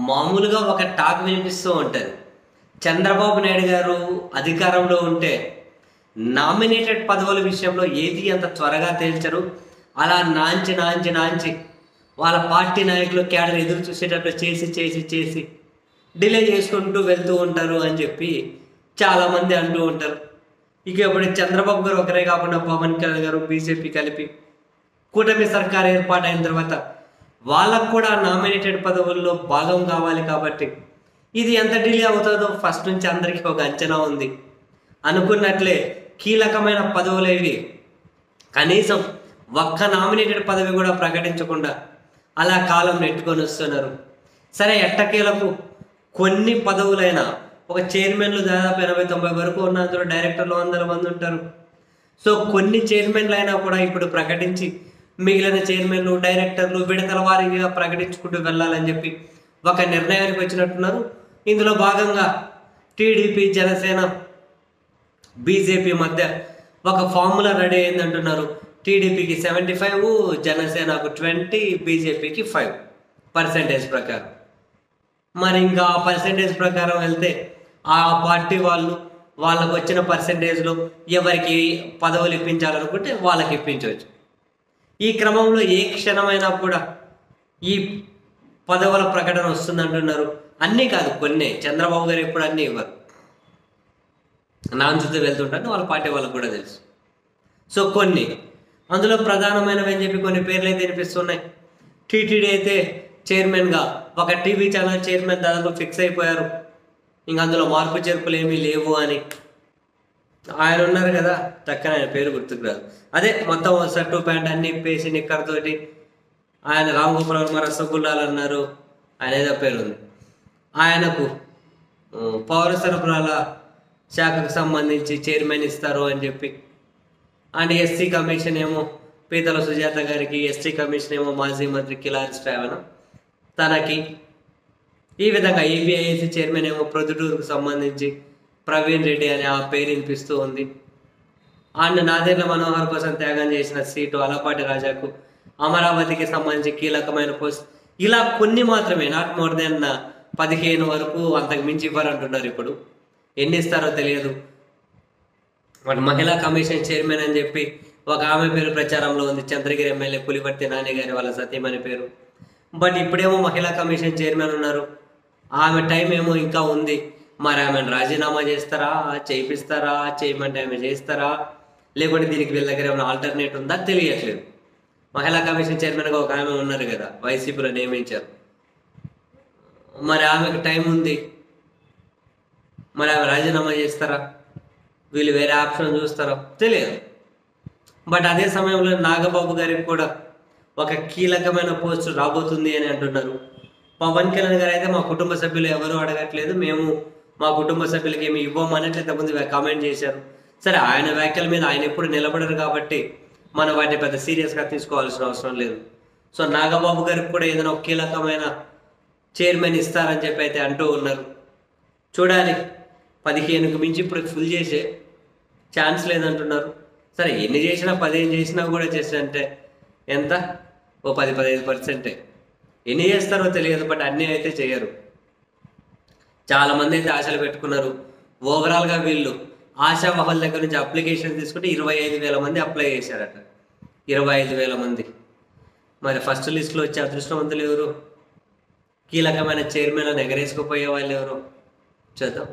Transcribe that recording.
మామూలుగా ఒక టాక్ వినిపిస్తూ ఉంటుంది. చంద్రబాబు నాయుడు గారు అధికారంలో ఉంటే నామినేటెడ్ పదవుల విషయంలో ఏది అంత త్వరగా తేల్చరు. అలా నాంచి నాంచి నాంచి వాళ్ళ పార్టీ నాయకులు క్యాడర్ ఎదురు చూసేటట్లు చేసి చేసి చేసి డిలే చేసుకుంటూ వెళ్తూ ఉంటారు అని చెప్పి చాలామంది అంటూ ఉంటారు. ఇక ఇప్పుడు చంద్రబాబు గారు ఒకరే కాకుండా పవన్ కళ్యాణ్ గారు బీజేపీ కలిపి కూటమి సర్కార్ ఏర్పాటైన తర్వాత వాళ్ళకు కూడా నామినేటెడ్ పదవుల్లో భాగం కావాలి కాబట్టి ఇది ఎంత డిలే అవుతుందో ఫస్ట్ నుంచి అందరికీ ఒక అంచనా ఉంది. అనుకున్నట్లే కీలకమైన పదవులేవి కనీసం ఒక్క నామినేటెడ్ పదవి కూడా ప్రకటించకుండా అలా కాలం నెట్టుకొని వస్తున్నారు. సరే, ఎట్టకేలకు కొన్ని పదవులైనా ఒక చైర్మన్లు దాదాపు 80-90 వరకు ఉన్న, అందులో డైరెక్టర్లు 100 మంది ఉంటారు. సో కొన్ని చైర్మన్లు అయినా కూడా ఇప్పుడు ప్రకటించి మిగిలిన చైర్మన్లు డైరెక్టర్లు విడతల వారీగా ప్రకటించుకుంటూ వెళ్ళాలని చెప్పి ఒక నిర్ణయానికి వచ్చినట్టున్నారు. ఇందులో భాగంగా టీడీపీ జనసేన బీజేపీ మధ్య ఒక ఫార్ములా రెడీ అయిందంటున్నారు. టీడీపీకి 75, జనసేనకు 20, బీజేపీకి 5% ప్రకారం. మరి ఇంకా ఆ పర్సెంటేజ్ ప్రకారం వెళ్తే ఆ పార్టీ వాళ్ళకు వచ్చిన పర్సెంటేజ్లో ఎవరికి పదవులు ఇప్పించాలనుకుంటే వాళ్ళకి ఇప్పించవచ్చు. ఈ క్రమంలో ఏ క్షణమైనా కూడా ఈ పదవుల ప్రకటన వస్తుందంటున్నారు. అన్నీ కాదు, కొన్ని. చంద్రబాబు గారు ఎప్పుడు అన్నీ ఇవ్వరు, నాంచుతూ వెళ్తుంటారు, వాళ్ళ పార్టీ వాళ్ళకు కూడా తెలుసు. సో కొన్ని, అందులో ప్రధానమైనవి అని చెప్పి కొన్ని పేర్లు అయితే వినిపిస్తున్నాయి. టీటీడీ అయితే చైర్మన్గా ఒక టీవీ ఛానల్ చైర్మన్ దాదాపు ఫిక్స్ అయిపోయారు. ఇంకా అందులో మార్పు చేర్పులు ఏమీ లేవు అని. ఆయన ఉన్నారు కదా, చక్కని ఆయన పేరు గుర్తుకు రాదు. అదే మొత్తం షర్టు ప్యాంట్ అన్ని ఇప్పేసి నిక్కర్తోటి ఆయన రామ్ గోపాల్ వర్మ రసగుల్లాలు అన్నారు, ఆయన ఏదో పేరు ఉంది. ఆయనకు పౌర సరఫరాల శాఖకు సంబంధించి చైర్మన్ ఇస్తారు అని చెప్పి, అండ్ ఎస్సీ కమిషన్ ఏమో పీతల సుజాత గారికి, ఎస్టీ కమిషన్ ఏమో మాజీ మంత్రి కిలారి శ్రావణ తనకి, ఈ విధంగా ఏపీఐఏసీ చైర్మన్ ఏమో ప్రొద్దుటూరుకు సంబంధించి ప్రవీణ్ రెడ్డి అని ఆ పేరు వినిపిస్తూ ఉంది. అండ్ నాదెండ్ల మనోహర్ కోసం త్యాగం చేసిన సీటు అలపాటి రాజాకు, అమరావతికి సంబంధించి కీలకమైన పోస్ట్, ఇలా కొన్ని మాత్రమే, నాట్ మోర్ దెన్ 15 వరకు, అంతకు మించి ఇవ్వరంటున్నారు. ఇప్పుడు ఎన్ని ఇస్తారో తెలియదు. బట్ మహిళా కమిషన్ చైర్మన్ అని చెప్పి ఒక ఆమె పేరు ప్రచారంలో ఉంది, చంద్రగిరి ఎమ్మెల్యే పులివర్తి నాని గారి వాళ్ళ సతీమణి పేరు. బట్ ఇప్పుడేమో మహిళా కమిషన్ చైర్మన్ ఉన్నారు, ఆమె టైం ఏమో ఇంకా ఉంది. మరి ఆమెను రాజీనామా చేస్తారా, చేయిస్తారా, చేయమంటే ఆమె చేస్తారా, లేకుంటే దీనికి వీళ్ళ దగ్గర ఏమైనా ఆల్టర్నేట్ ఉందా తెలియట్లేదు. మహిళా కమిషన్ చైర్మన్గా ఒక ఆమె ఉన్నారు కదా, వైసీపీలో నియమించారు. మరి ఆమెకు టైం ఉంది, మరి ఆమె రాజీనామా చేస్తారా, వీళ్ళు వేరే ఆప్షన్ చూస్తారా తెలియదు. బట్ అదే సమయంలో నాగబాబు గారికి కూడా ఒక కీలకమైన పోస్ట్ రాబోతుంది అని అంటున్నారు. పవన్ కళ్యాణ్ గారు అయితే మా కుటుంబ సభ్యులు ఎవరు అడగట్లేదు, మేము మా కుటుంబ సభ్యులకి ఏమి ఇవ్వమన్నట్లు ఇంతకుముందు కామెంట్ చేశారు. సరే, ఆయన వ్యాఖ్యల మీద ఆయన ఎప్పుడు నిలబడరు కాబట్టి మనం వాటిని పెద్ద సీరియస్గా తీసుకోవాల్సిన అవసరం లేదు. సో నాగబాబు గారికి కూడా ఏదైనా ఒక కీలకమైన చైర్మన్ ఇస్తారని చెప్పి అయితే అంటూ ఉన్నారు. చూడాలి, 15కు మించి ఇప్పుడు ఫుల్ చేసే ఛాన్స్ లేదంటున్నారు. సరే, ఎన్ని చేసినా 15 చేసినా కూడా చేసినంటే ఎంత, ఓ 10-15%. ఎన్ని చేస్తారో తెలియదు, బట్ అన్నీ అయితే చేయరు. చాలామంది అయితే ఆశలు పెట్టుకున్నారు. ఓవరాల్గా వీళ్ళు ఆశావహుల దగ్గర నుంచి అప్లికేషన్ తీసుకుంటే 25,000 మంది అప్లై చేశారట. 25,000 మంది. మరి ఫస్ట్ లిస్ట్లో వచ్చే అదృష్టవంతులు ఎవరు, కీలకమైన చైర్మన్లను ఎగరేసుకుపోయే వాళ్ళు ఎవరు చూద్దాం.